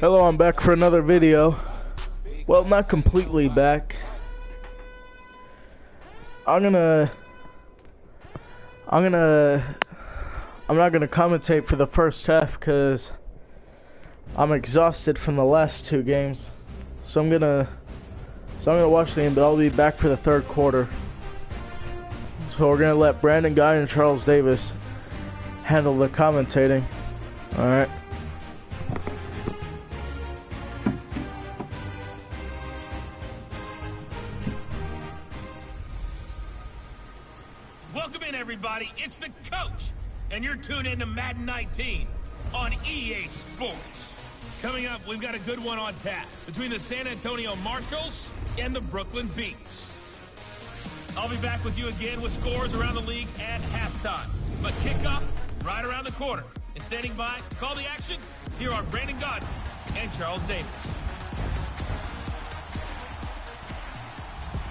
Hello, I'm back for another video. Well, not completely back. I'm not gonna commentate for the first half because I'm exhausted from the last two games. So I'm gonna watch the game, but I'll be back for the third quarter. So we're gonna let Brandon Guy and Charles Davis handle the commentating. All right. Welcome in, everybody. It's the coach, and you're tuned in to Madden 19 on EA Sports. Coming up, we've got a good one on tap between the San Antonio Marshalls and the Brooklyn Beats. I'll be back with you again with scores around the league at halftime. But kickoff right around the corner. And standing by to call the action, here are Brandon Gaudin and Charles Davis.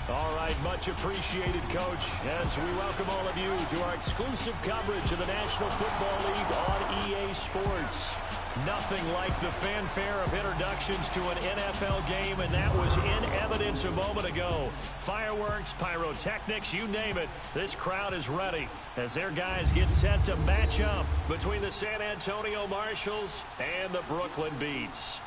All right, much appreciated, Coach, as we welcome all of you to our exclusive coverage of the National Football League on EA Sports. Nothing like the fanfare of introductions to an NFL game, and that was in evidence a moment ago. Fireworks, pyrotechnics, you name it, this crowd is ready as their guys get set to match up between the San Antonio Marshalls and the Brooklyn Beats.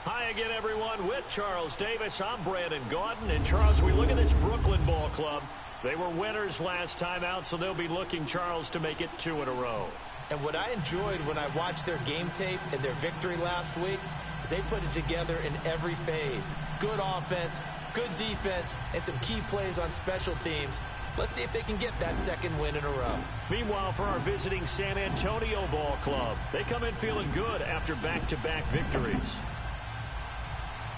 Hi again, everyone. With Charles Davis, I'm Brandon Gaudin. And Charles, we look at this Brooklyn Ball Club. They were winners last time out, so they'll be looking, Charles, to make it 2 in a row. And what I enjoyed when I watched their game tape and their victory last week is they put it together in every phase. Good offense, good defense, and some key plays on special teams. Let's see if they can get that second win in a row. Meanwhile, for our visiting San Antonio Ball Club, they come in feeling good after back-to-back victories.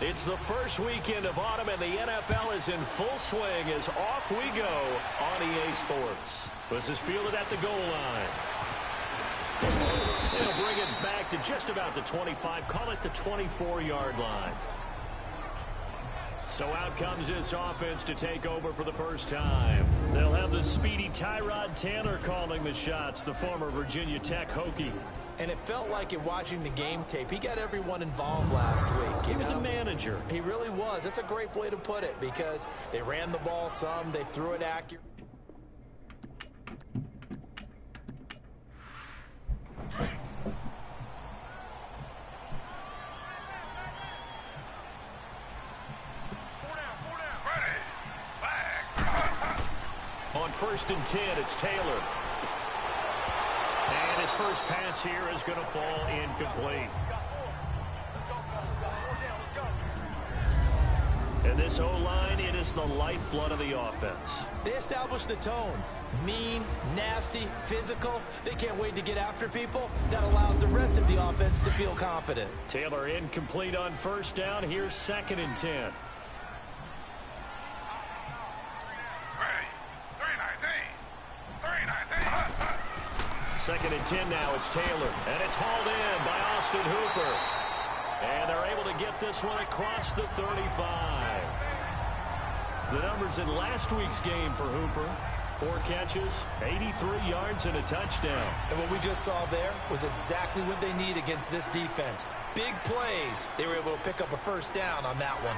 It's the first weekend of autumn, and the NFL is in full swing as off we go on EA Sports. This is fielded at the goal line. They'll bring it back to just about the 25, call it the 24-yard line. So out comes this offense to take over for the first time. They'll have the speedy Tyrod Taylor calling the shots, the former Virginia Tech Hokie. And it felt like in watching the game tape, he got everyone involved last week. He was a manager. He really was. That's a great way to put it because they ran the ball some, they threw it accurate. On 1st and 10, it's Taylor. And his first pass here is going to fall incomplete. And this O-line, it is the lifeblood of the offense. They established the tone. Mean, nasty, physical. They can't wait to get after people. That allows the rest of the offense to feel confident. Taylor incomplete on 1st down. Here's 2nd and 10. Second and 10 now, it's Taylor. And it's hauled in by Austin Hooper. And they're able to get this one across the 35. The numbers in last week's game for Hooper. 4 catches, 83 yards, and a touchdown. And what we just saw there was exactly what they need against this defense. Big plays. They were able to pick up a 1st down on that one.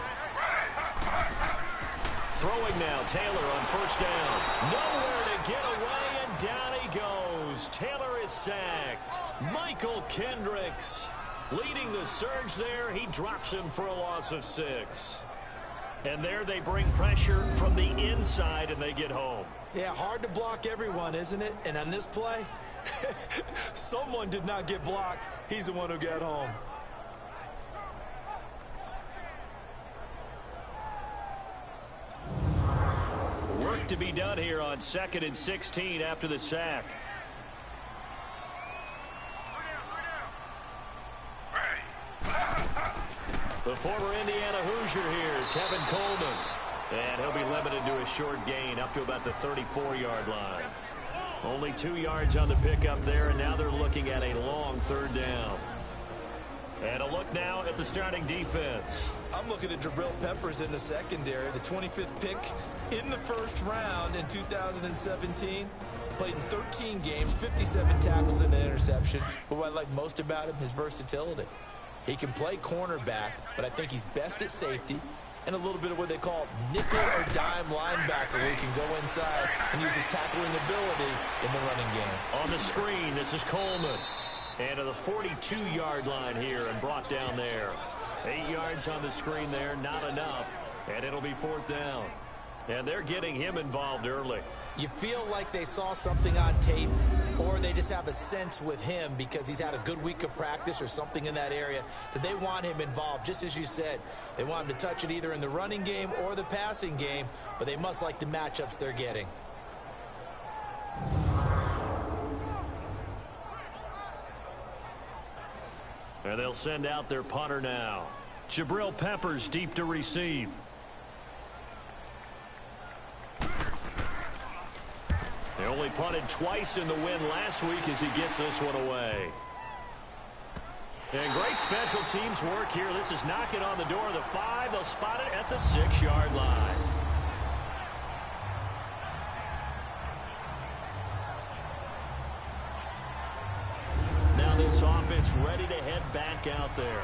Throwing now, Taylor on 1st down. Nowhere to get away, and down he goes. Taylor is sacked. Michael Kendricks leading the surge there. He drops him for a loss of 6. And there they bring pressure from the inside, and they get home. Yeah, hard to block everyone, isn't it? And on this play, someone did not get blocked. He's the one who got home. Work to be done here on 2nd and 16 after the sack. The former Indiana Hoosier here, Tevin Coleman. And he'll be limited to a short gain up to about the 34-yard line. Only 2 yards on the pickup there, and now they're looking at a long 3rd down. And a look now at the starting defense. I'm looking at Jabril Peppers in the secondary, the 25th pick in the 1st round in 2017. Played in 13 games, 57 tackles and an interception. But what I like most about him, his versatility. He can play cornerback, but I think he's best at safety and a little bit of what they call nickel or dime linebacker, where he can go inside and use his tackling ability in the running game. On the screen, this is Coleman. And to the 42-yard line here and brought down there. 8 yards on the screen there, not enough. And it'll be 4th down. And they're getting him involved early. You feel like they saw something on tape, or they just have a sense with him because he's had a good week of practice or something in that area that they want him involved. Just as you said, they want him to touch it either in the running game or the passing game, but they must like the matchups they're getting. And they'll send out their punter now. Jabril Peppers deep to receive. They only punted twice in the win last week as he gets this one away. And great special teams work here. This is knocking on the door of the 5. They'll spot it at the 6-yard line. Now this offense ready to head back out there.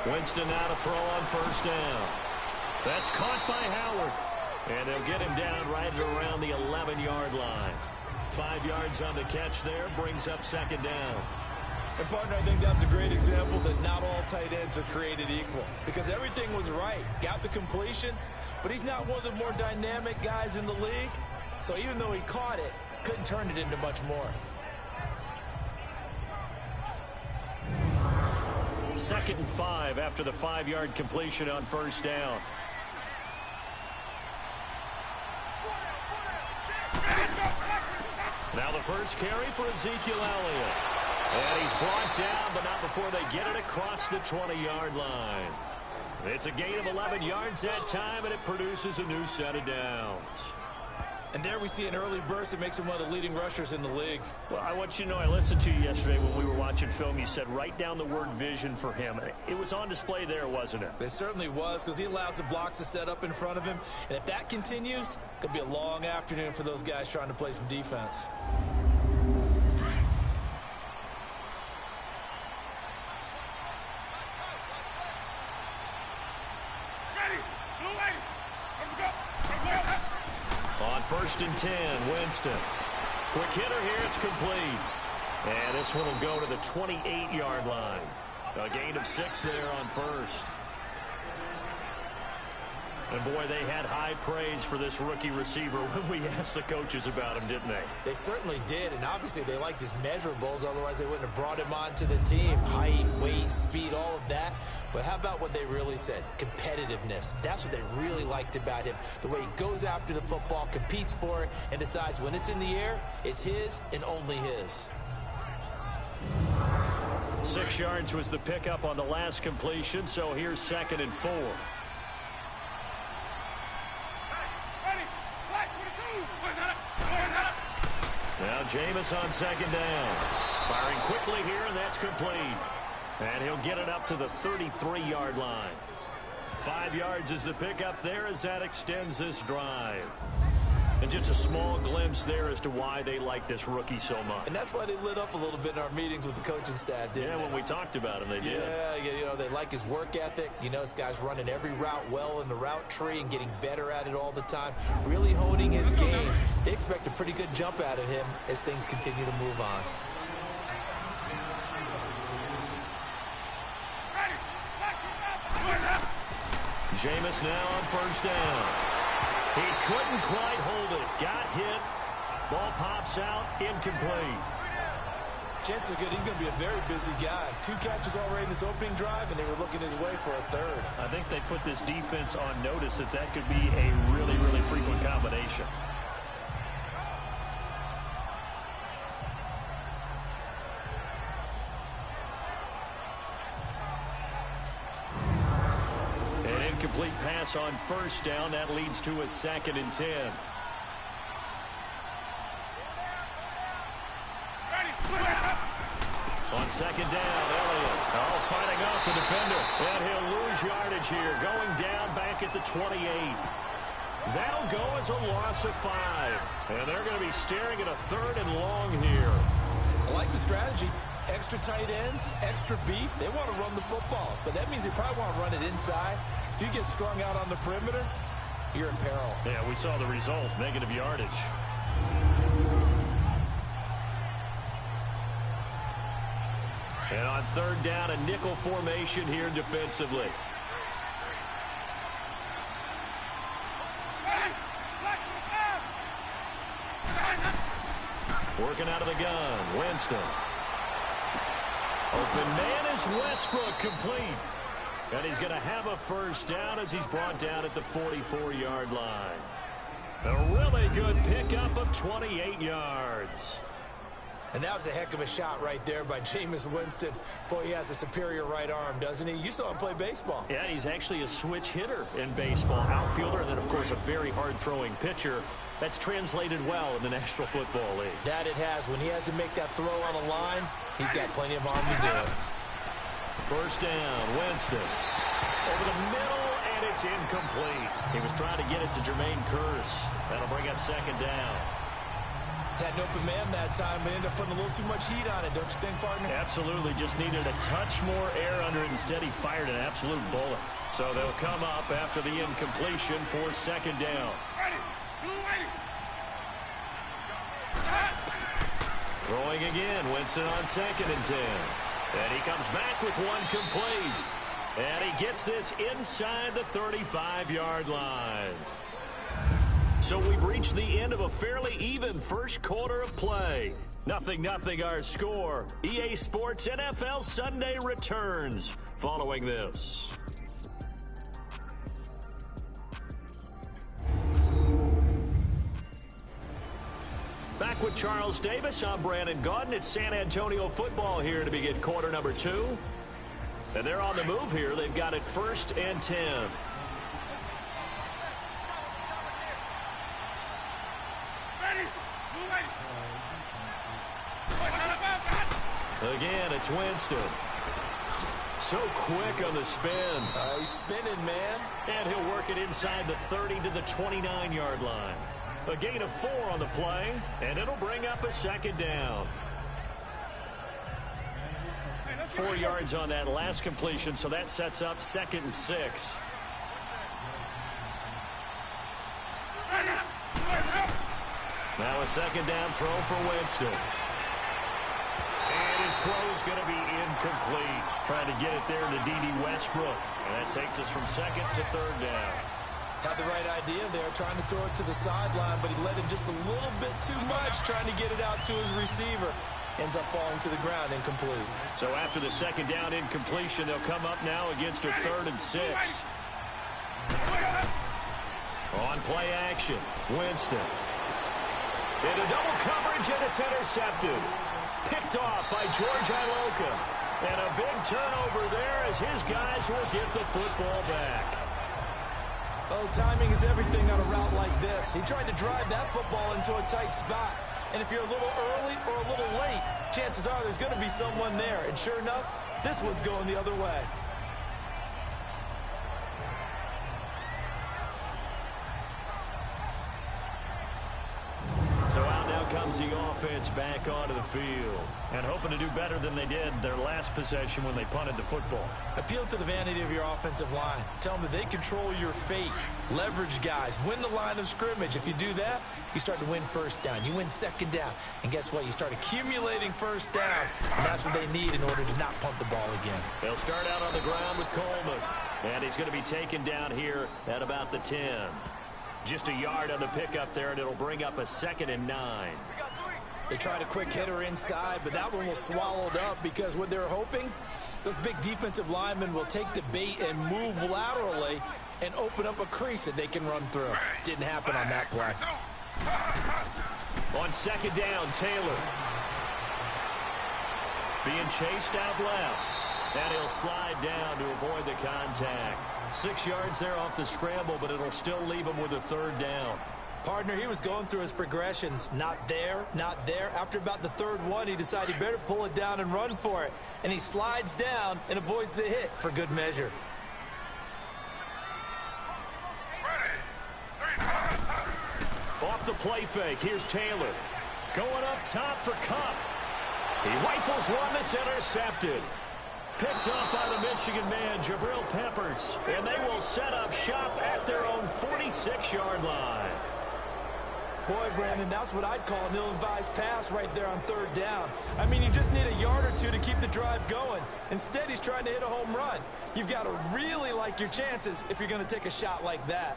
Winston now to throw on 1st down. That's caught by Howard. And they'll get him down right at around the 11-yard line. 5 yards on the catch there, brings up 2nd down. And, partner, I think that's a great example that not all tight ends are created equal. Because everything was right. Got the completion, but he's not one of the more dynamic guys in the league. So even though he caught it, couldn't turn it into much more. 2nd and 5 after the 5-yard completion on 1st down. Now the first carry for Ezekiel Elliott. And he's brought down, but not before they get it across the 20-yard line. It's a gain of 11 yards that time, and it produces a new set of downs. And there we see an early burst that makes him one of the leading rushers in the league. Well, I want you to know, I listened to you yesterday when we were watching film. You said write down the word vision for him. It was on display there, wasn't it? It certainly was, because he allows the blocks to set up in front of him. And if that continues, it could be a long afternoon for those guys trying to play some defense. On 1st and 10, Winston. Quick hitter here, it's complete. And this one will go to the 28-yard line. A gain of 6 there on 1st. And boy, they had high praise for this rookie receiver when we asked the coaches about him, didn't they? They certainly did, and obviously they liked his measurables, otherwise they wouldn't have brought him onto the team. Height, weight, speed, all of that. But how about what they really said? Competitiveness. That's what they really liked about him. The way he goes after the football, competes for it, and decides when it's in the air, it's his and only his. 6 yards was the pickup on the last completion, so here's 2nd and 4. Now Jameis on 2nd down. Firing quickly here, and that's complete. And he'll get it up to the 33-yard line. 5 yards is the pickup there as that extends this drive. And just a small glimpse there as to why they like this rookie so much. And that's why they lit up a little bit in our meetings with the coaching staff, didn't they? Yeah, when we talked about him, they did. Yeah, you know, they like his work ethic. You know, this guy's running every route well in the route tree and getting better at it all the time. Really honing his game. They expect a pretty good jump out of him as things continue to move on. Jameis now on 1st down. He couldn't quite hold it. Got hit. Ball pops out. Incomplete. Chances are good he's going to be a very busy guy. 2 catches already in this opening drive, and they were looking his way for a 3rd. I think they put this defense on notice that that could be a really, really frequent combination. Incomplete pass on 1st down. That leads to a 2nd and 10. On On second down, Elliott. Oh, fighting off the defender. And he'll lose yardage here, going down back at the 28. That'll go as a loss of 5. And they're going to be staring at a 3rd and long here. I like the strategy. Extra tight ends, extra beef. They want to run the football, but that means they probably want to run it inside. If you get strung out on the perimeter, you're in peril. Yeah, we saw the result, negative yardage. And on 3rd down, a nickel formation here defensively. Working out of the gun, Winston. Open man is Westbrook, complete. And he's going to have a 1st down as he's brought down at the 44-yard line. A really good pickup of 28 yards. And that was a heck of a shot right there by Jameis Winston. Boy, he has a superior right arm, doesn't he? You saw him play baseball. Yeah, he's actually a switch hitter in baseball. Outfielder, and then, of course, a very hard-throwing pitcher. That's translated well in the National Football League. That it has. When he has to make that throw on the line, he's got plenty of arm to do it. 1st down, Winston. Over the middle, and it's incomplete. He was trying to get it to Jermaine Kearse. That'll bring up 2nd down. Had an open man that time, but ended up putting a little too much heat on it, don't you think, partner? Absolutely. Just needed a touch more air under it. Instead, he fired an absolute bullet. So they'll come up after the incompletion for 2nd down. Throwing again, Winston on 2nd and 10. And he comes back with one complete. And he gets this inside the 35-yard line. So we've reached the end of a fairly even first quarter of play. 0-0 our score. EA Sports NFL Sunday returns following this. Back with Charles Davis, I'm Brandon Gaudin. It's San Antonio football here to begin quarter number 2. And they're on the move here. They've got it 1st and 10. Again, it's Winston. So quick on the spin. He's spinning, man. And he'll work it inside the 30 to the 29-yard line. A gain of 4 on the play, and it'll bring up a 2nd down. 4 yards on that last completion, so that sets up 2nd and 6. Now a 2nd down throw for Winston. And his throw is going to be incomplete. Trying to get it there to D.D. Westbrook. And that takes us from 2nd to 3rd down. Had the right idea there, trying to throw it to the sideline, but he let him just a little bit too much, trying to get it out to his receiver. Ends up falling to the ground, incomplete. So after the 2nd down incompletion, they'll come up now against a 3rd and 6. On play action, Winston. Into double coverage, and it's intercepted. Picked off by George Iloka. And a big turnover there as his guys will get the football back. Oh, timing is everything on a route like this. He tried to drive that football into a tight spot. And if you're a little early or a little late, chances are there's going to be someone there. And sure enough, this one's going the other way. So out now comes the offense back onto the field. And hoping to do better than they did their last possession when they punted the football. Appeal to the vanity of your offensive line. Tell them that they control your fate. Leverage guys. Win the line of scrimmage. If you do that, you start to win 1st down. You win 2nd down. And guess what? You start accumulating 1st downs. And that's what they need in order to not punt the ball again. They'll start out on the ground with Coleman. And he's going to be taken down here at about the 10. Just a yard on the pickup there, and it'll bring up a 2nd and 9. They tried a quick hitter inside, but that one was swallowed up because what they're hoping, those big defensive linemen will take the bait and move laterally and open up a crease that they can run through. Didn't happen on that play. On 2nd down, Taylor. Being chased out left. And he'll slide down to avoid the contact. 6 yards there off the scramble, but it'll still leave him with a 3rd down. Partner, he was going through his progressions. Not there, not there. After about the third one, he decided he better pull it down and run for it. And he slides down and avoids the hit for good measure. Off the play fake, here's Taylor. Going up top for Kupp. He rifles one that's intercepted. Picked up by the Michigan man, Jabril Peppers. And they will set up shop at their own 46-yard line. Boy, Brandon, that's what I'd call an ill-advised pass right there on third down. I mean, you just need a yard or two to keep the drive going. Instead, he's trying to hit a home run. You've got to really like your chances if you're going to take a shot like that.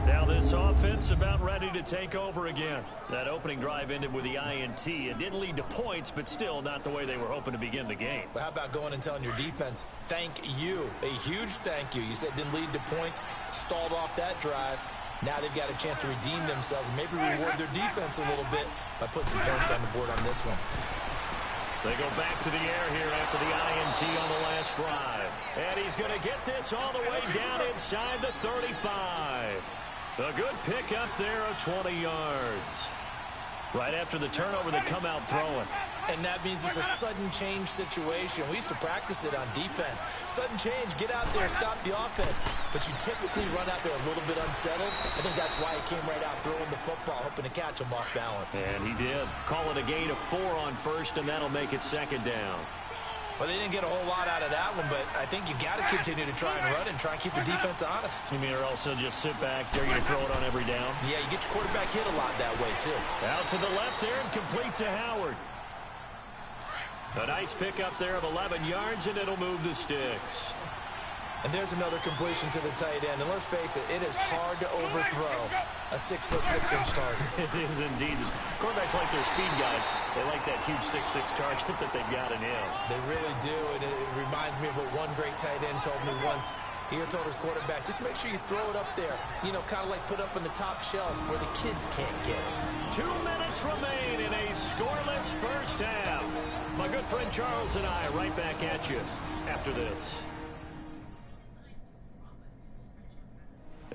Now this offense about ready to take over again. That opening drive ended with the INT. It didn't lead to points, but still not the way they were hoping to begin the game. But how about going and telling your defense, thank you, a huge thank you. You said it didn't lead to points, stalled off that drive. Now they've got a chance to redeem themselves and maybe reward their defense a little bit by putting some points on the board on this one. They go back to the air here after the INT on the last drive. And he's going to get this all the way down inside the 35. A good pick up there of 20 yards. Right after the turnover, they come out throwing. And that means it's a sudden change situation. We used to practice it on defense. Sudden change, get out there, stop the offense. But you typically run out there a little bit unsettled. I think that's why he came right out throwing the football, hoping to catch him off balance. And he did. Call it a gain of 4 on first, and that'll make it second down. Well, they didn't get a whole lot out of that one, but I think you got to continue to try and run and try and keep the defense honest. You mean, or also just sit back, dare you to throw it on every down? Yeah, you get your quarterback hit a lot that way, too. Out to the left there and complete to Howard. A nice pick up there of 11 yards, and it'll move the sticks. And there's another completion to the tight end. And let's face it, it is hard to overthrow a 6'6" target. It is indeed. Quarterbacks like their speed guys. They like that huge 6'6" target that they've got in him. They really do. And it reminds me of what one great tight end told me once. He told his quarterback, just make sure you throw it up there. You know, kind of like put up on the top shelf where the kids can't get it. 2 minutes remain in a scoreless first half. My good friend Charles and I right back at you after this.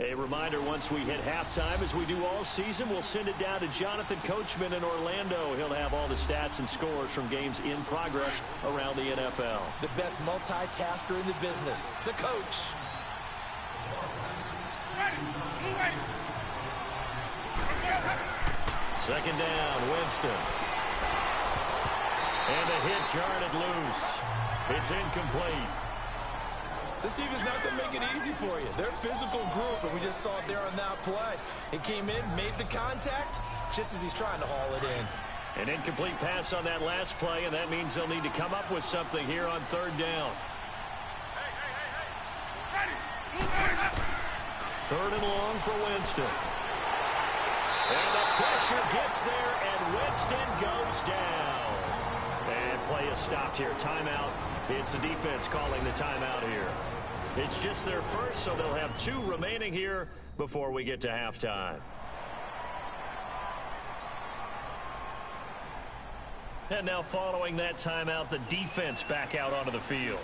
A reminder, once we hit halftime, as we do all season, we'll send it down to Jonathan Coachman in Orlando. He'll have all the stats and scores from games in progress around the NFL. The best multitasker in the business, the coach. Second down, Winston. And the hit jarred it loose. It's incomplete. This team is not going to make it easy for you. They're a physical group, and we just saw it there on that play. It came in, made the contact, just as he's trying to haul it in. An incomplete pass on that last play, and that means they'll need to come up with something here on third down. Third and long for Winston. And the pressure gets there, and Winston goes down. And play is stopped here. Timeout. It's the defense calling the timeout here. It's just their first, so they'll have 2 remaining here before we get to halftime. And now following that timeout, the defense back out onto the field.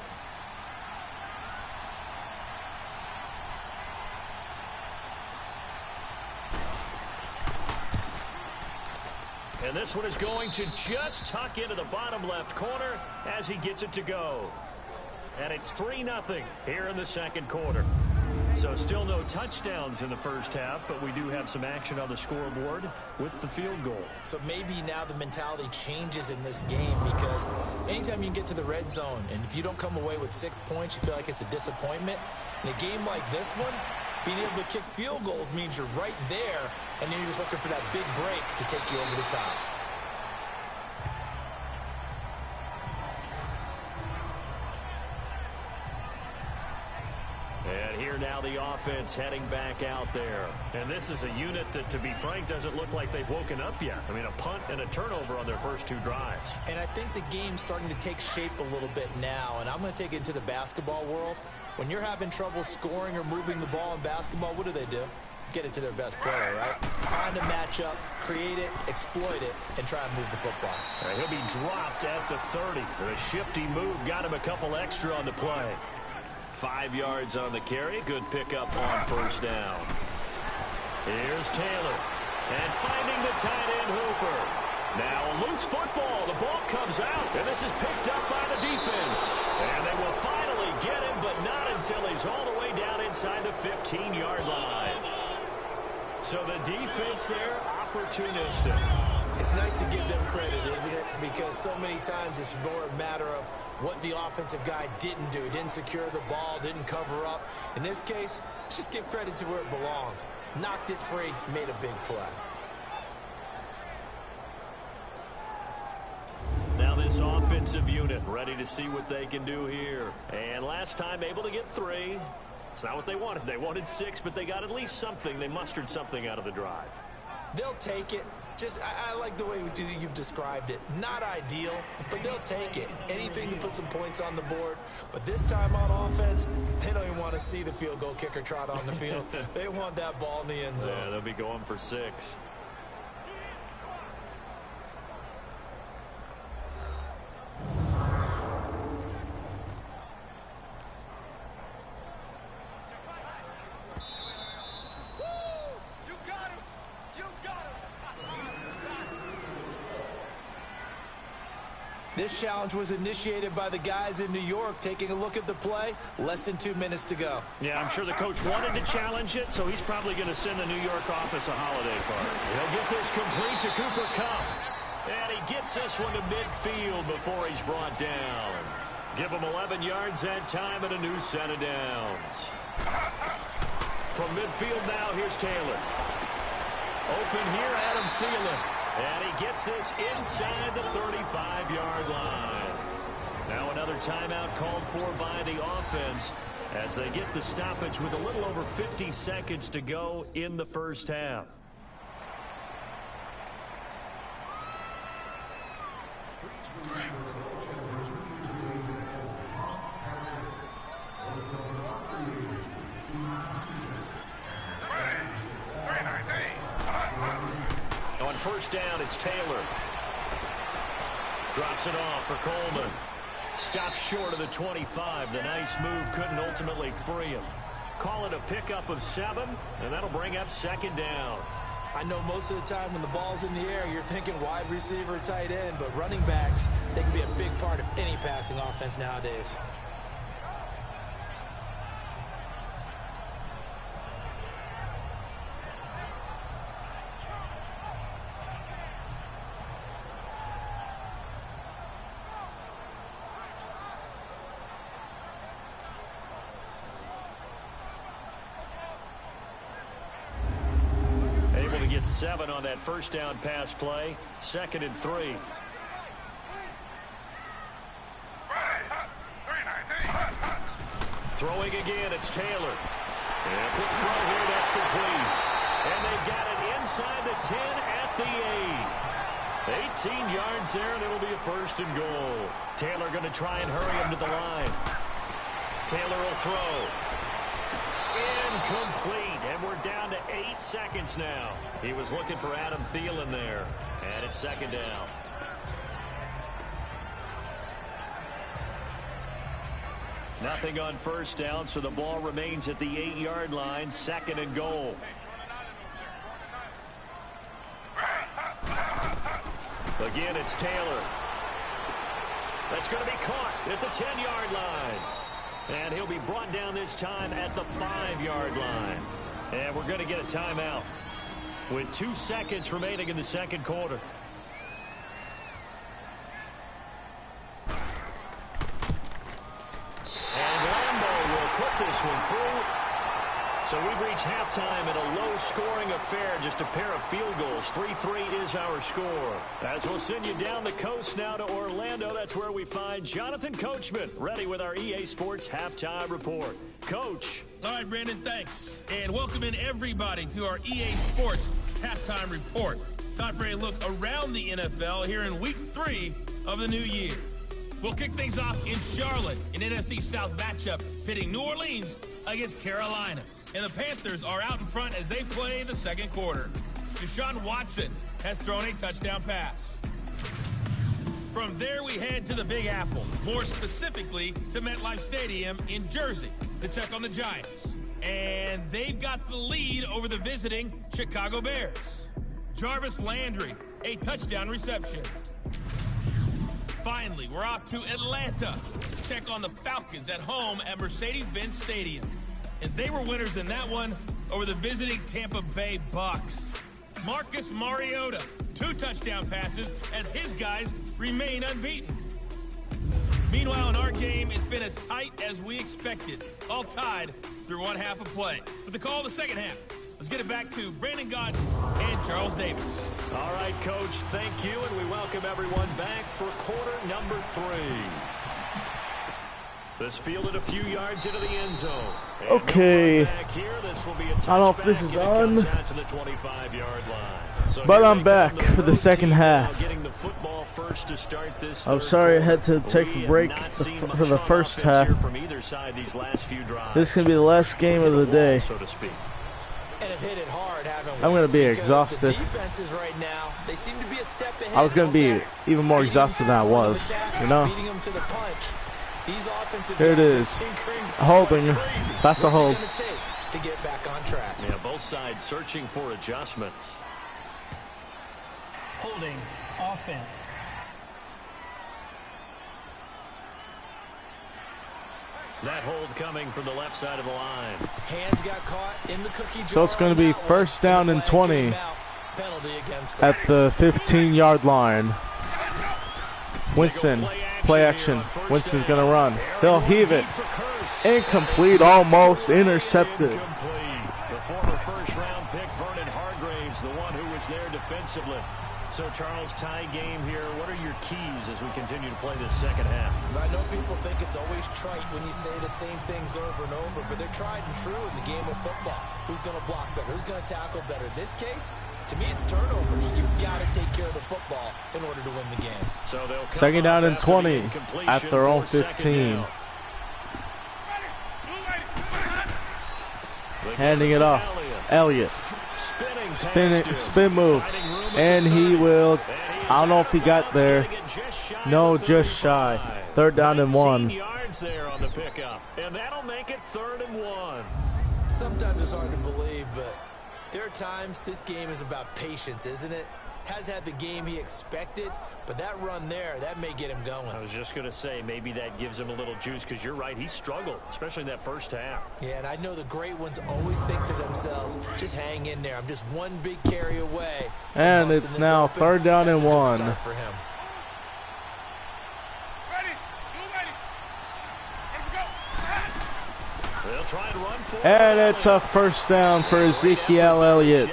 And this one is going to just tuck into the bottom left corner as he gets it to go. And it's 3-0 here in the second quarter. So still no touchdowns in the first half, but we do have some action on the scoreboard with the field goal. So maybe now the mentality changes in this game, because anytime you can get to the red zone, and if you don't come away with 6 points, you feel like it's a disappointment. In a game like this one, being able to kick field goals means you're right there, and then you're just looking for that big break to take you over the top. And here now the offense heading back out there. And this is a unit that, to be frank, doesn't look like they've woken up yet. I mean, a punt and a turnover on their first 2 drives. And I think the game's starting to take shape a little bit now, and I'm going to take it into the basketball world. When you're having trouble scoring or moving the ball in basketball, what do? get it to their best player, right? Find a matchup, create it, exploit it, and try and move the football. He'll be dropped at the 30. The shifty move got him a couple extra on the play. 5 yards on the carry. Good pickup on first down. Here's Taylor. And finding the tight end Hooper. Now a loose football. The ball comes out. And this is picked up by the defense. And they will finally get him, but not until he's all the way down inside the 15-yard line. So the defense there, opportunistic. It's nice to give them credit, isn't it? Because so many times it's more a matter of what the offensive guy didn't do. Didn't secure the ball, didn't cover up. In this case, let's just give credit to where it belongs. Knocked it free, made a big play. Now this offensive unit ready to see what they can do here. And last time able to get 3. It's not what they wanted. They wanted 6, but they got at least something. They mustered something out of the drive. They'll take it. I like the way you've described it. Not ideal, but they'll take it. Anything to put some points on the board. But this time on offense, they don't even want to see the field goal kicker trot on the field. They want that ball in the end zone. Yeah, they'll be going for 6. This challenge was initiated by the guys in New York. Taking a look at the play, less than 2 minutes to go. Yeah, I'm sure the coach wanted to challenge it, so he's probably going to send the New York office a holiday card. He'll get this complete to Cooper Kupp. And he gets this one to midfield before he's brought down. Give him 11 yards that time and a new set of downs. From midfield now, here's Taylor. Open here, Adam Thielen. And he gets this inside the 35-yard line. Now another timeout called for by the offense as they get the stoppage with a little over 50 seconds to go in the first half. On first down, it's Taylor. Drops it off for Coleman. Stops short of the 25. The nice move couldn't ultimately free him. Call it a pickup of 7, and that'll bring up second down. I know most of the time when the ball's in the air, you're thinking wide receiver, tight end, but running backs, they can be a big part of any passing offense nowadays. Able to get 7 on that first down pass play. 2nd and 3. Throwing again, it's Taylor. And a quick throw here, that's complete. And they've got it inside the 10 at the 8. 18 yards there, and it'll be a 1st and goal. Taylor going to try and hurry him to the line. Taylor will throw. Incomplete, and we're down to 8 seconds now. He was looking for Adam Thielen there, and it's 2nd down. Nothing on first down, so the ball remains at the 8-yard line, 2nd and goal. Again, it's Taylor. That's going to be caught at the 10-yard line. And he'll be brought down this time at the 5-yard line. And we're going to get a timeout with 2 seconds remaining in the second quarter. And Lambeau will put this one through. So we've reached halftime in a low-scoring affair, just a pair of field goals. 3-3 is our score. As we'll send you down the coast now to Orlando, that's where we find Jonathan Coachman, ready with our EA Sports Halftime Report. Coach. All right, Brandon, thanks. And welcome in everybody to our EA Sports Halftime Report. Time for a look around the NFL here in Week 3 of the new year. We'll kick things off in Charlotte, an NFC South matchup pitting New Orleans against Carolina. and the Panthers are out in front as they play the second quarter. Deshaun Watson has thrown a touchdown pass. From there, we head to the Big Apple, more specifically to MetLife Stadium in Jersey to check on the Giants. And they've got the lead over the visiting Chicago Bears. Jarvis Landry, a touchdown reception. Finally, we're off to Atlanta to check on the Falcons at home at Mercedes-Benz Stadium. And they were winners in that one over the visiting Tampa Bay Bucks. Marcus Mariota, 2 touchdown passes as his guys remain unbeaten. Meanwhile, in our game, it's been as tight as we expected, all tied through one half of play. For the call of the second half, let's get it back to Brandon Gott and Charles Davis. All right, Coach, thank you, and we welcome everyone back for quarter number 3. This fielded a few yards into the end zone. And okay. Here, this will be a I don't know if this is on, to the 25-yard line. So but I'm back for the second half. Getting the football first to start this I'm sorry I had to take a break for the first half. From either side these last few drives. This is going to be the last game of the day. So to speak. And have hit it hard, haven't we? I'm going to be Because exhausted. the defenses right now, they seem to be a step ahead. I was going to be even more exhausted than I was, you know. Beating them to the punch. These offensive Here it is. Holding. That's a hold. What's it gonna take to get back on track? Yeah, both sides searching for adjustments. Holding offense. That hold coming from the left side of the line. Hands got caught in the cookie jar. So it's going to be first down and 20 Penalty against at the 15-yard line. Winston, play action. Winston's going to run. He'll heave it. Incomplete, almost intercepted. The former first-round pick, Vernon Hargraves, the one who was there defensively. So, Charles, tie game here. What are your keys as we continue to play this second half? I know people think it's always trite when you say the same things over and over, but they're tried and true in the game of football. Who's going to block better? Who's going to tackle better? In this case, to me, it's turnovers. You've got to take care of the football in order to win the game. So they'll come Second down and 20 at their own for 15. Handing it off. Elliott. Spin move. And he will, I don't know if he got there. No, just shy. Third down and 1. Yards there on the pickup. And that'll make it 3rd and 1. Sometimes it's hard to believe, but there are times this game is about patience, isn't it? Has had the game he expected, but that run there, that may get him going. I was just going to say, maybe that gives him a little juice, because you're right, he struggled, especially in that first half. Yeah, and I know the great ones always think to themselves, just hang in there. I'm just one big carry away. And it's now open. 3rd down and That's a good 1. start for him. They'll try and run for And it's a first down for Ezekiel Elliott.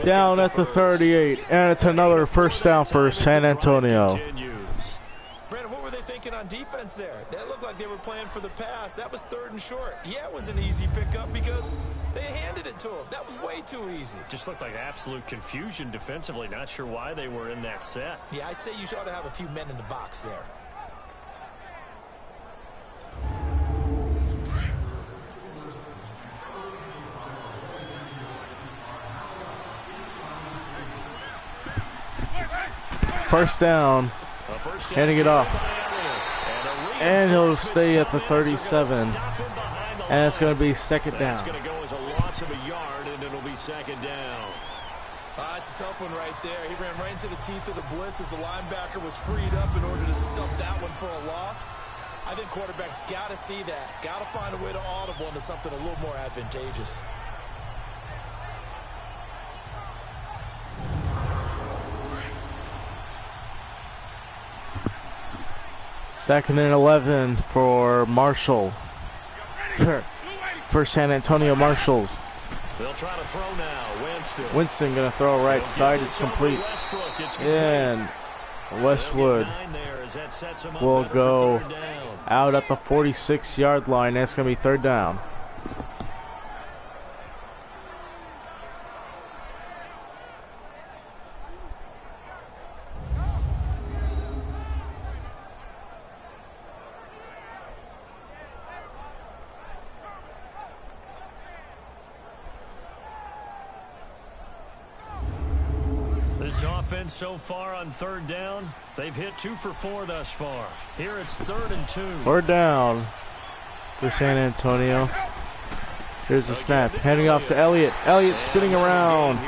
Down at the 38. And it's another first down for San Antonio. Brandon, what were they thinking on defense there? That looked like they were playing for the pass. That was 3rd and short. Yeah, it was an easy pickup because they handed it to him. That was way too easy. Just looked like absolute confusion defensively. Not sure why they were in that set. Yeah, I'd say you ought to have a few men in the box there. First down. Handing it off. And he'll stay at the 37. And it's going to be second down. It's going to go as a loss of a yard, and it'll be second down. It's a tough one right there. He ran right into the teeth of the blitz as the linebacker was freed up in order to stump that one for a loss. I think quarterbacks got to see that. Got to find a way to audible into something a little more advantageous. Second and 11 for Marshall. For San Antonio Marshalls. They'll try to throw now. Winston going to throw right side. It's complete. And Westwood will go out at the 46-yard line. That's going to be 3rd down. This offense so far on third down, they've hit 2 for 4 thus far. Here it's 3rd and 2. 4th down for San Antonio. Here's the snap. Handing off to Elliott. Elliott spinning around.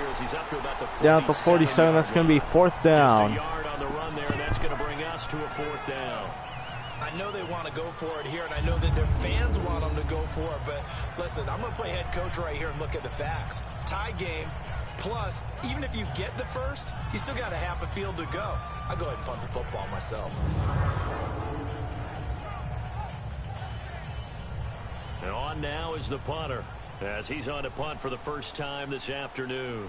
Down at the 47. That's going to be 4th down. Just a yard on the run there, and that's going to bring us to a 4th down. I know they want to go for it here, and I know that their fans want them to go for it, but listen, I'm going to play head coach right here and look at the facts. Tie game, plus, even if you get the first, you still got a half a field to go. I'll go ahead and punt the football myself. And on now is the punter, as he's on to punt for the first time this afternoon.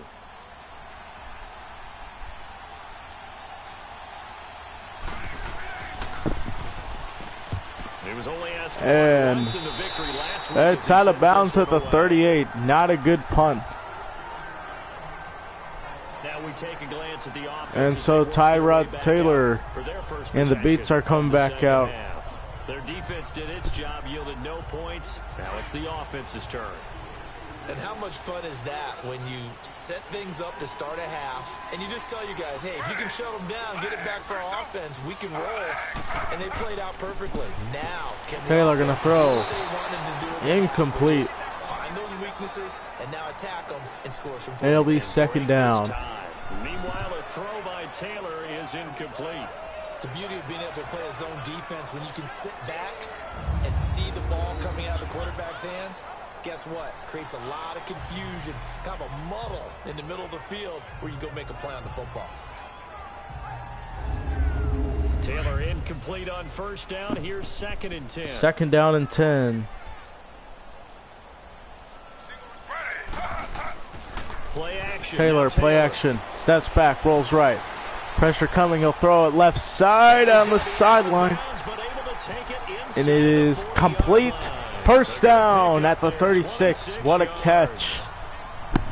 He was only asked and once in the victory last week. It's out of bounds at the 38. Not a good punt. Now we take a glance at the offense. And so Tyrod Taylor and the Beats are coming back out. Their defense did its job, yielded no points. Now it's the offense's turn. And how much fun is that when you set things up to start a half and you just tell you guys, hey, if you can shut them down, get it back for our offense, we can roll. And they played out perfectly. Now, can Taylor gonna throw. Incomplete. Incomplete. Find those weaknesses and now attack them and score some points. It'll be 2nd down. Meanwhile, a throw by Taylor is incomplete. The beauty of being able to play a zone defense when you can sit back and see the ball coming out of the quarterback's hands. Guess what? Creates a lot of confusion, kind of a muddle in the middle of the field where you go make a play on the football. Taylor incomplete on 1st down. Here's 2nd and 10. 2nd down and 10. Play action. Taylor, play action. Steps back, rolls right. Pressure coming. He'll throw it left side on the sideline. And it is complete. 1st down at the 36. What a catch.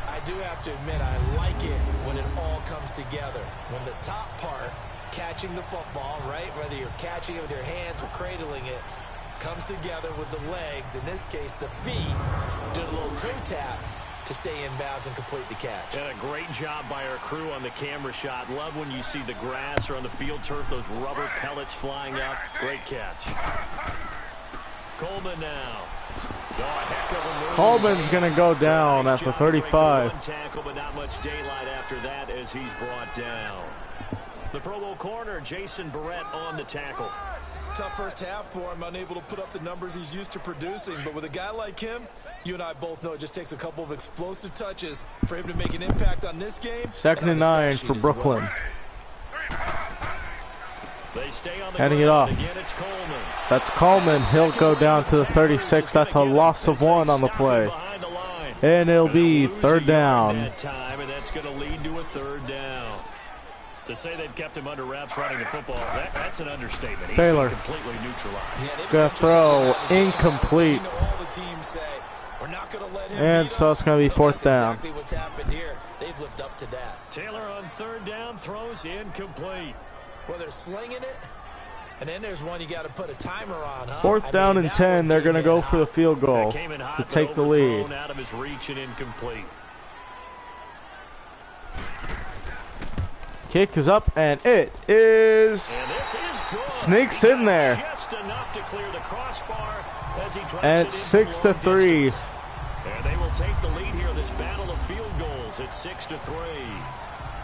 I do have to admit, I like it when it all comes together. When the top part, catching the football, right, whether you're catching it with your hands or cradling it, comes together with the legs, in this case the feet, did a little toe tap to stay in bounds and complete the catch. And a great job by our crew on the camera shot. Love when you see the grass or on the field turf, those rubber pellets flying up. Great catch. Coleman now. Coleman's going to go down at the 35. Tackle, but not much daylight after that as he's brought down. The Pro Bowl corner, Jason Verrett, on the tackle. Tough first half for him, unable to put up the numbers he's used to producing. But with a guy like him, you and I both know it just takes a couple of explosive touches for him to make an impact on this game. 2nd and 9 for Brooklyn. They stay on the Handing it off. Again, it's Coleman. That's Coleman. He'll go down to the 36. That's a loss of 1 on the play. And it'll be 3rd down. And that's going to lead to a 3rd down. To say they've kept him under wraps running the football, that's an understatement. He's Taylor. been completely neutralized. Gonna throw incomplete. And so it's going to be 4th down. Exactly what's happened here. They've lived up to that. Taylor on 3rd down throws incomplete. Well, they're slinging it. And then there's one you got to put a timer on, huh? 4th down and 10. They're going to go for the field goal to take the lead. Out of his reach and incomplete. Kick is up, and it is, sneaks in there. Just enough to clear the crossbar as he drops and it's 6-3. And they will take the lead here in this battle of field goals at 6-3.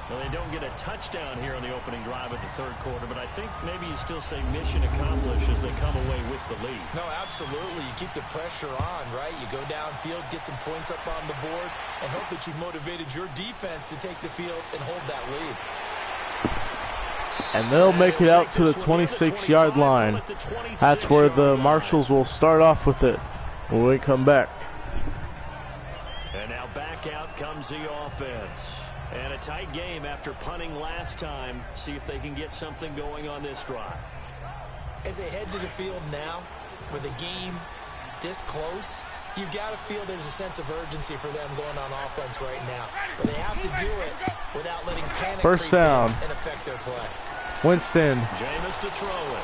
Well, they don't get a touchdown here on the opening drive of the 3rd quarter, but I think maybe you still say mission accomplished as they come away with the lead. No, absolutely. You keep the pressure on, right? You go downfield, get some points up on the board, and hope that you've motivated your defense to take the field and hold that lead. And they'll make it out to the 26-yard line. That's where the Marshals will start off with it when we come back. And now back out comes the offense. And a tight game after punting last time. See if they can get something going on this drive. As they head to the field now, with the game this close, you've got to feel there's a sense of urgency for them going on offense right now. But they have to do it without letting panic 1st down. and affect their play. Winston. Jameis to throw it.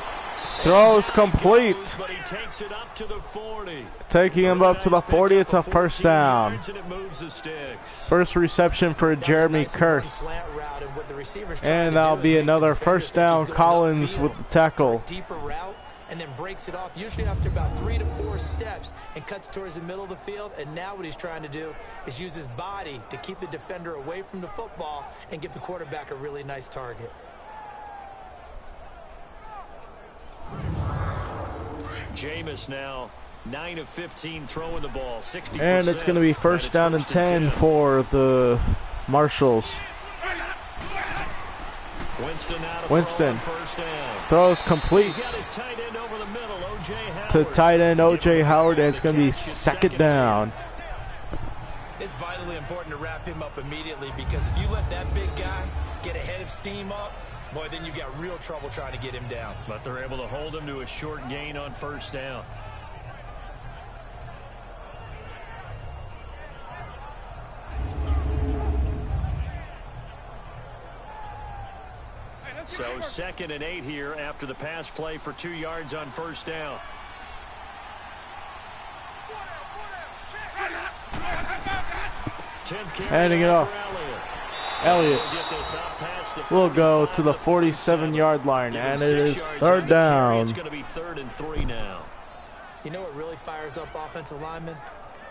Throws complete. But he takes it up to the 40. Taking him up to the 40. It's a first down. And it moves the sticks. First reception for Jeremy Nice Curse. slant route, and what the receiver's trying And to that'll do is be make the another defender first think he's down. going Collins upfield with the for tackle. a deeper route, and then breaks it off, usually after about 3 to 4 steps, and cuts towards the middle of the field. And now what he's trying to do is use his body to keep the defender away from the football and give the quarterback a really nice target. Jameis now 9 of 15 throwing the ball, 60%. And it's going to be first down and 10 for the Marshals. Winston first down. throws complete He's got his tight end over the middle, O.J. Howard. to tight end O.J. Howard, and it's going to be second down. It's vitally important to wrap him up immediately, because if you let that big guy get ahead of steam up, boy, then you got real trouble trying to get him down. But they're able to hold him to a short gain on first down. So 2nd and 8 here after the pass play for 2 yards on first down. Handing it off. Elliott will go to the 47-yard line, and it is third down. It's going to be 3rd and 3 now. You know what really fires up offensive linemen?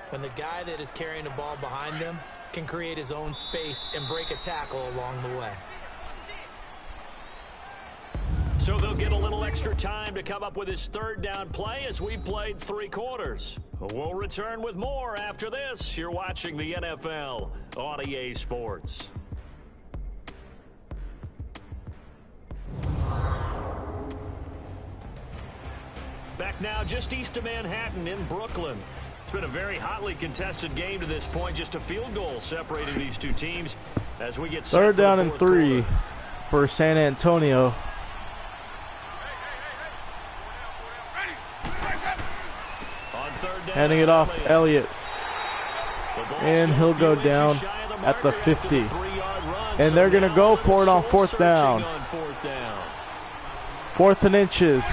When the guy that is carrying the ball behind them can create his own space and break a tackle along the way. So they'll get a little extra time to come up with his third down play as we played 3 quarters. We'll return with more after this. You're watching the NFL on EA Sports. Back now just east of Manhattan in Brooklyn. It's been a very hotly contested game to this point. Just a field goal separating these two teams as we get set Third for the down and fourth 3 quarter. for San Antonio. On third down, Handing it off Elliott. And he'll go down at the 50. And they're going to go for it on fourth down. 4th and inches.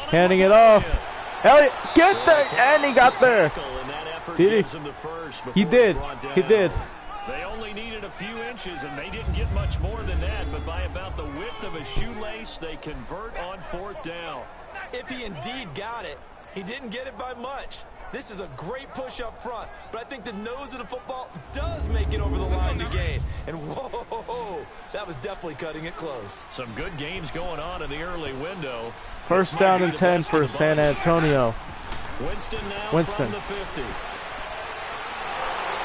Handing it off. Elliott, get there! And he got there. Did he? He did. He did. They only needed a few inches, and they didn't get much more than that. But by about the width of a shoelace, they convert on fourth down. If he indeed got it, he didn't get it by much. This is a great push up front, but I think the nose of the football does make it over the line to gain. And whoa, that was definitely cutting it close. Some good games going on in the early window. First down and 10 for San Antonio. Winston now Winston. from the 50.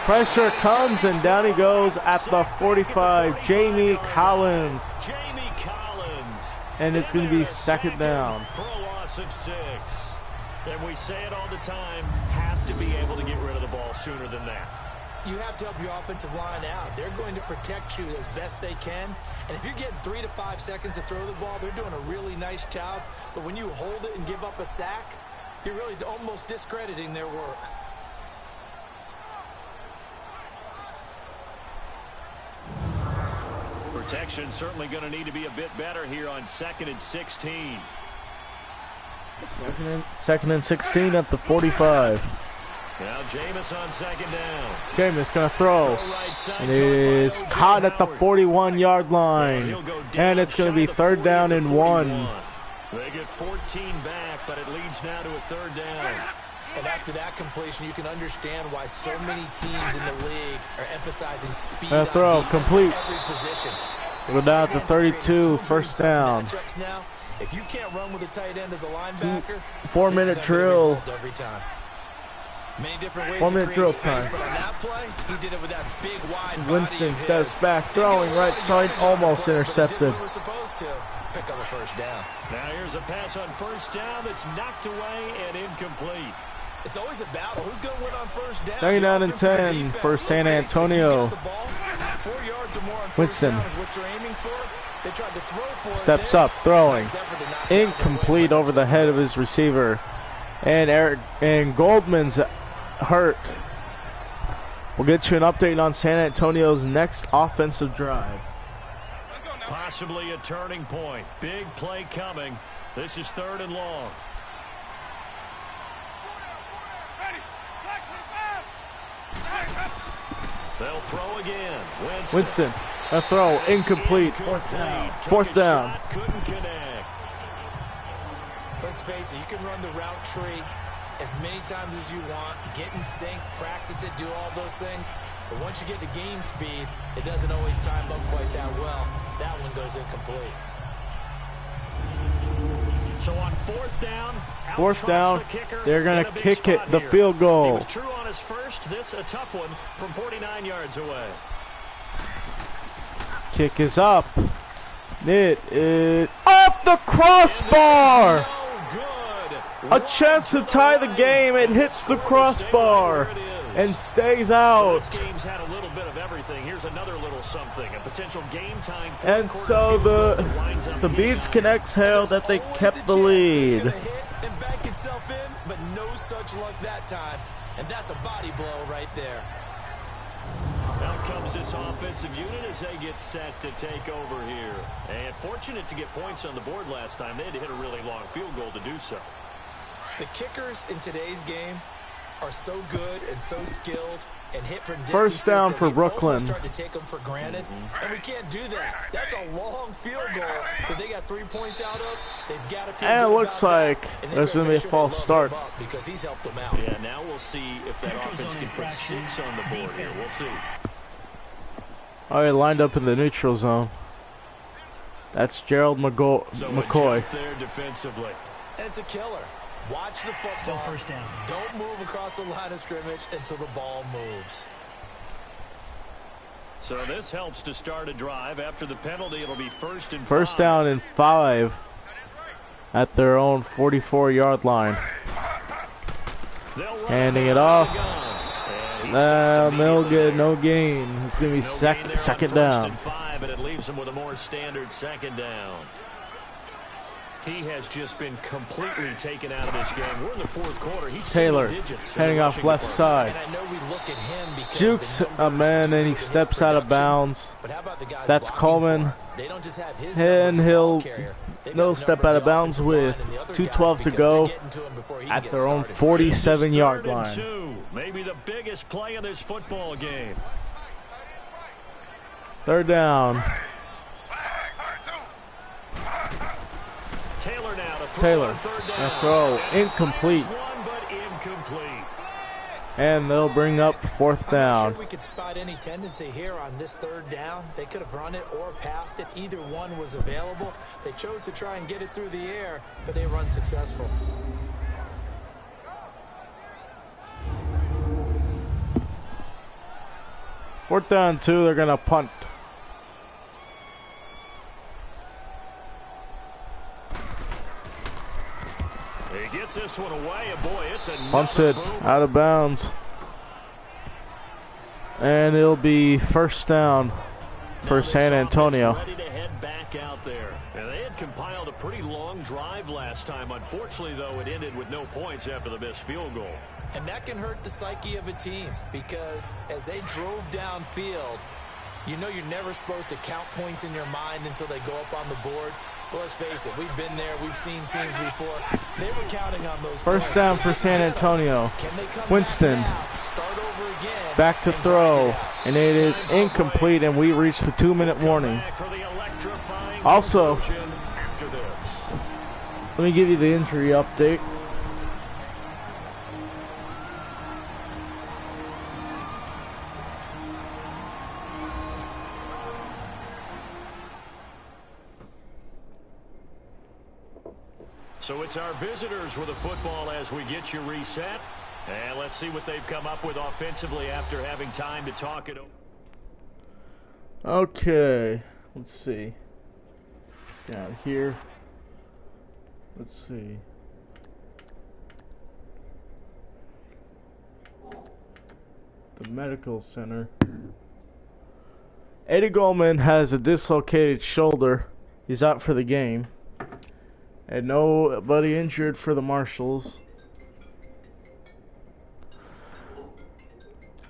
Pressure comes, and down he goes at the 45. Jamie Collins. Jamie Collins. And it's going to be second down. For a loss of 6. And we say it all the time, have to be able to get rid of the ball sooner than that. You have to help your offensive line out. They're going to protect you as best they can. And if you're getting 3 to 5 seconds to throw the ball, they're doing a really nice job. But when you hold it and give up a sack, you're really almost discrediting their work. Protection certainly going to need to be a bit better here on 2nd and 16. Second and 16 at the 45. Now Jameis on second down. Jameis going to throw. Right side, And it is caught by O.J. caught at the Howard. 41-yard line. He'll go down And it's going to be shy of the third 40 down to and 41. 1. They get 14 back, but it leads now to a third down. And after that completion, you can understand why so many teams in the league are emphasizing speed A on throw, defense complete. at every position. Go down to 32, first down. Now, if you can't run with a tight end as a linebacker, 4-minute this is gonna be the drill. result every time. Many different ways 4-minute to drill create space, time. but on that play, he did it with that big wide body Winston of steps his. back, Didn't throwing get a right lot of side, yardage on almost the play, but it did intercepted. what it was supposed to. Pick up a first down. Now here's a pass on first down that's knocked away and incomplete. It's always a battle. Who's going to win on first down? 39 The and offense or the 10 defense? for Let's San face it, if you Antonio. get the ball 4 yards or more on first Winston. down is what you're aiming for. They tried to throw for it Steps there. up, throwing. Nice effort to knock it out Incomplete of the way. over the head of his receiver. And Goldman's hurt. We'll get you an update on San Antonio's next offensive drive. Possibly a turning point. Big play coming. This is 3rd and long. They'll throw again. Winston. A throw. Incomplete. 4th down. 4th down. Couldn't connect. Let's face it, you can run the route tree as many times as you want, get in sync, practice it, do all those things. But once you get to game speed, it doesn't always time up quite that well. That one goes incomplete. So on 4th down, 4th down, the kicker, they're going to kick it, the here. field goal. He was true on his first. This a tough one from 49 yards away. Kick is up. It is off the crossbar. No good. A chance to tie the game. It hits the crossbar and stays So out. this game's had a little bit of everything. Here's another little something. A potential game time. And so the Beats can exhale that they kept the lead. It's gonna hit and back itself in, but no such luck that time. And that's a body blow right there. Out comes this offensive unit as they get set to take over here. And fortunate to get points on the board last time. They had to hit a really long field goal to do so. The kickers in today's game are so good and so skilled and hit from First down that for we Brooklyn. almost start to take them for granted, and we can't do that. That's a long field goal that they got 3 points out of. They've got to feel And it good looks about that, like and there's going to be a false start. because he's helped them out. Yeah, now we'll see if that offense can put 6 on the board here. We'll see. All right, lined up in the neutral zone. That's Gerald So a McCoy. jump there defensively. And it's a killer. Watch the football. Still 1st down. Don't move across the line of scrimmage until the ball moves. So this helps to start a drive. After the penalty, it'll be 1st and 5. First down and 5 at their own 44-yard line. Handing it off. No good, no gain. It's going to be second down. 1st and 5, and it leaves them with a more standard 2nd down. He has just been completely taken out of this game. We're in the 4th quarter. He's Taylor heading off left side. And I know we look at him because Jukes a man and he steps out of bounds. But how about the guys That's blocking Coleman. for him? They don't just have his And numbers, he'll the ball carrier. They've no got a step number out of of the bounds offensive with line and the other 2:12 guys to because go they're getting to him before he at gets their own started. 47-yard 3rd and line. 2. Maybe the biggest play of this football game. 3rd down. Taylor now to throw Taylor, on 3rd down. a throw, incomplete. Fires one, but incomplete. And they'll bring up 4th I'm not down. sure we could spot any tendency here on this 3rd down. They could have run it or passed it. Either one was available. They chose to try and get it through the air, but they were unsuccessful. Fourth down 2, they're going to punt. He gets this one away, and boy, it's a Punts it out of bounds. And it'll be 1st down for San Antonio. Ready to head back out there. And they had compiled a pretty long drive last time. Unfortunately, though, it ended with no points after the missed field goal. And that can hurt the psyche of a team because as they drove downfield, you know you're never supposed to count points in your mind until they go up on the board. But let's face it, we've been there, we've seen teams before. They were counting on those First points. down for San Antonio. Can they come Winston back now, start over again, back to and throw, grind it out? and it is incomplete, and we reach the 2-minute warning. Back for the electrifying Also, conclusion after this. let me give you the injury update. So it's our visitors with the football as we get you reset. And let's see what they've come up with offensively after having time to talk it over. Okay, let's see. Down here. Let's see. The medical center. Eddie Goldman has a dislocated shoulder. He's out for the game. And nobody injured for the Marshals.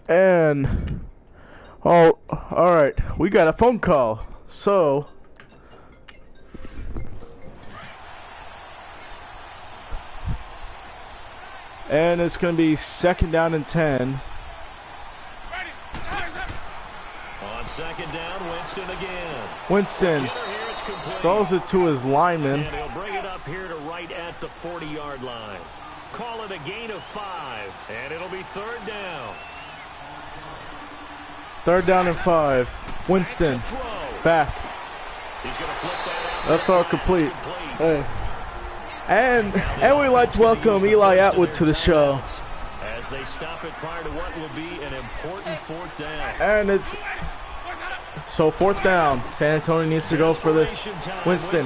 And, oh, alright, we got a phone call. So, And it's going to be 2nd down and 10. On 2nd down, Winston again. Winston throws it to his lineman. And he'll bring it up here to right at the 40-yard line. Call it a gain of 5, and it'll be 3rd down. 3rd down and 5. Winston back. He's going to flip that out. That throw complete. Hey. And we'd like to welcome Eli Atwood to the show. As they stop it prior to what will be an important 4th down. And it's so 4th down. San Antonio needs to go for this. Winston.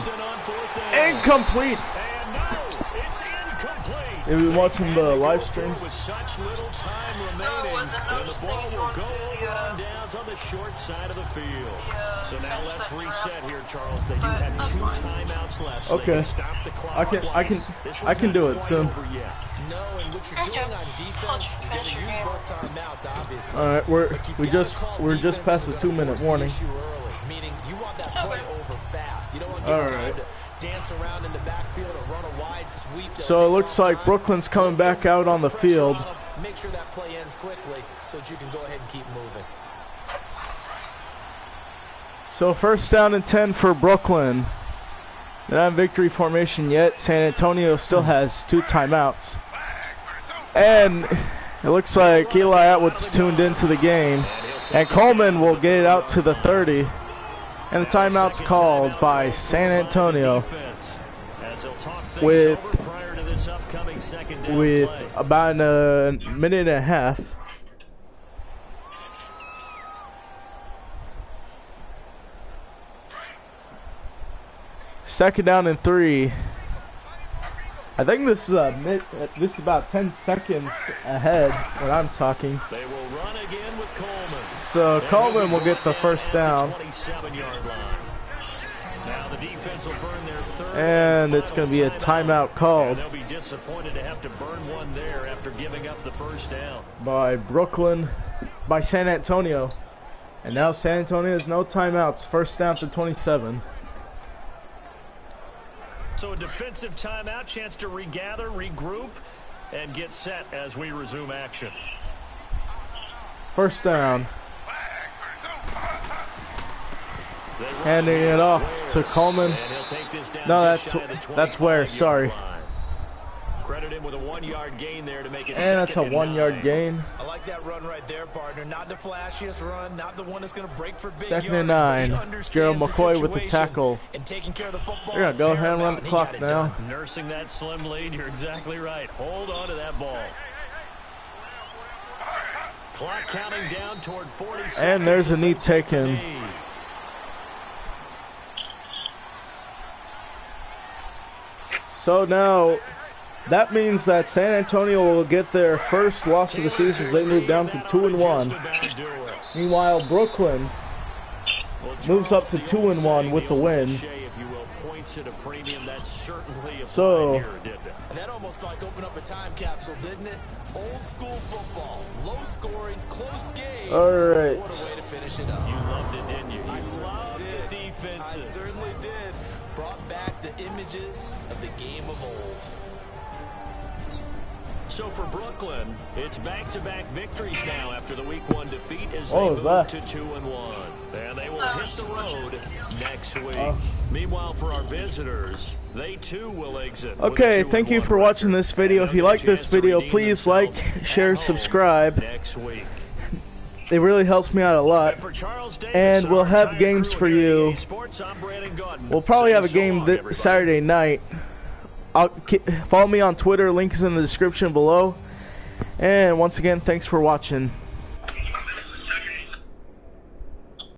Incomplete. And no, it's incomplete. If you're watching the live streams. With such little time remaining, and the ball will go over on downs on the short side of the field. So now let's reset here, Charles. They do have 2 timeouts left. So okay. Stop the clock I can do it soon. No, and what you're doing on defense, you're going to use both timeouts, obviously. All right, we're just past the 2-minute warning. Meaning you want that play over fast. You don't want to give time to dance around in the backfield or run a wide sweep. So it looks like Brooklyn's coming back out on the field. Make sure that play ends quickly so that you can go ahead and keep moving. So 1st down and 10 for Brooklyn. They're not in victory formation yet. San Antonio still has 2 timeouts. And it looks like Eli Atwood's tuned into the game. And Coleman will get it out to the 30. And the timeout's called by San Antonio with about a minute and a half. Second down and 3. I think this is about 10 seconds ahead when I'm talking. They will run again with Coleman. So Coleman will get the 1st down. 27-yard line. Now the defense will burn their 3rd and it's going to be a timeout called. They'll be disappointed to have to burn one there after giving up the 1st down. By San Antonio. And now San Antonio has no timeouts. 1st down to 27. So a defensive timeout, chance to regather, regroup, and get set as we resume action. 1st down. Handing it off to Coleman. No, that's Ware. Sorry. Credit him with a 1-yard gain there to make it. And that's a 1-yard gain. I like that run right there, partner. Not the flashiest run, not the one that's going to break for big 2nd and 9. Gerald McCoy with the tackle. And taking care of the football. They're going to go ahead and run the clock now. Nursing that slim lead. You're exactly right. Hold on to that ball. Clock counting down toward 40 seconds. And there's a knee taken. So now that means that San Antonio will get their 1st loss of the season as they move down to 2-1. Meanwhile, Brooklyn moves up to 2-1 with the win. So and that almost like opened up a time capsule, didn't it? Old school football, low scoring, close game. All right. What a way to finish it up. You loved it, didn't you? I loved the defenses. I certainly did. Brought back the images of the game of old. So for Brooklyn, it's back-to-back victories now after the Week 1 defeat as they move to 2-1. And they will hit the road next week. Meanwhile, for our visitors, they too will exit. Okay, thank you for watching this video. If you like this video, please like, share, subscribe. Next week. It really helps me out a lot. And we'll have games for you. We'll probably have a game this Saturday night. Follow me on Twitter. Link is in the description below. And once again, thanks for watching.